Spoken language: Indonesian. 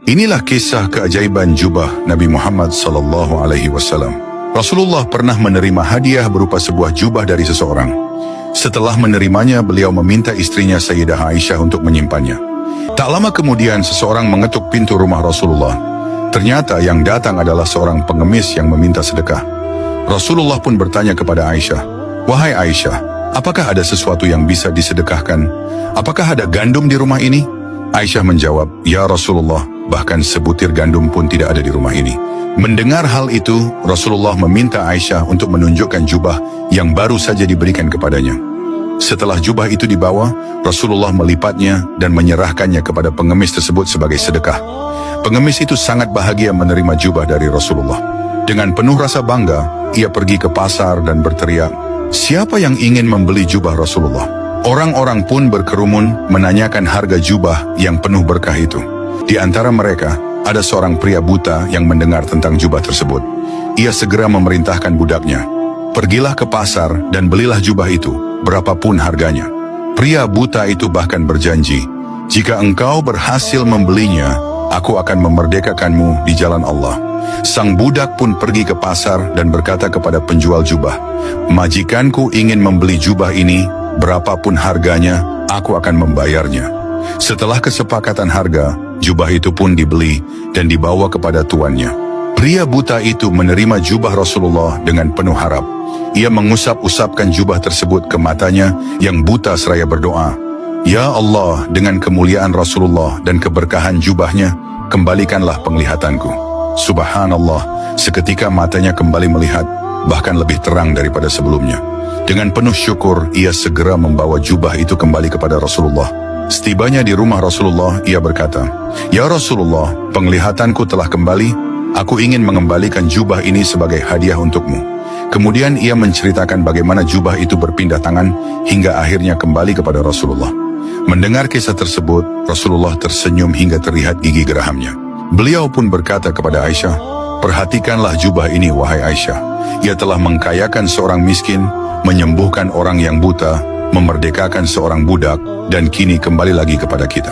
Inilah kisah keajaiban jubah Nabi Muhammad SAW. Rasulullah pernah menerima hadiah berupa sebuah jubah dari seseorang. Setelah menerimanya, beliau meminta istrinya Sayyidah Aisyah untuk menyimpannya. Tak lama kemudian, seseorang mengetuk pintu rumah Rasulullah. Ternyata yang datang adalah seorang pengemis yang meminta sedekah. Rasulullah pun bertanya kepada Aisyah, "Wahai Aisyah, apakah ada sesuatu yang bisa disedekahkan? Apakah ada gandum di rumah ini?" Aisyah menjawab, "Ya Rasulullah, bahkan sebutir gandum pun tidak ada di rumah ini." Mendengar hal itu, Rasulullah meminta Aisyah untuk menunjukkan jubah yang baru saja diberikan kepadanya. Setelah jubah itu dibawa, Rasulullah melipatnya dan menyerahkannya kepada pengemis tersebut sebagai sedekah. Pengemis itu sangat bahagia menerima jubah dari Rasulullah. Dengan penuh rasa bangga, ia pergi ke pasar dan berteriak, "Siapa yang ingin membeli jubah Rasulullah?" Orang-orang pun berkerumun menanyakan harga jubah yang penuh berkah itu. Di antara mereka, ada seorang pria buta yang mendengar tentang jubah tersebut. Ia segera memerintahkan budaknya, "Pergilah ke pasar dan belilah jubah itu, berapapun harganya." Pria buta itu bahkan berjanji, "Jika engkau berhasil membelinya, aku akan memerdekakanmu di jalan Allah." Sang budak pun pergi ke pasar dan berkata kepada penjual jubah, "Majikanku ingin membeli jubah ini, berapapun harganya, aku akan membayarnya." Setelah kesepakatan harga, jubah itu pun dibeli dan dibawa kepada tuannya. Pria buta itu menerima jubah Rasulullah dengan penuh harap. Ia mengusap-usapkan jubah tersebut ke matanya yang buta seraya berdoa, "Ya Allah, dengan kemuliaan Rasulullah dan keberkahan jubahnya, kembalikanlah penglihatanku." Subhanallah, seketika matanya kembali melihat, bahkan lebih terang daripada sebelumnya. Dengan penuh syukur, ia segera membawa jubah itu kembali kepada Rasulullah. Setibanya di rumah Rasulullah, ia berkata, "Ya Rasulullah, penglihatanku telah kembali. Aku ingin mengembalikan jubah ini sebagai hadiah untukmu." Kemudian ia menceritakan bagaimana jubah itu berpindah tangan hingga akhirnya kembali kepada Rasulullah. Mendengar kisah tersebut, Rasulullah tersenyum hingga terlihat gigi gerahamnya. Beliau pun berkata kepada Aisyah, "Perhatikanlah jubah ini, wahai Aisyah. Ia telah mengkayakan seorang miskin, menyembuhkan orang yang buta, memerdekakan seorang budak, dan kini kembali lagi kepada kita."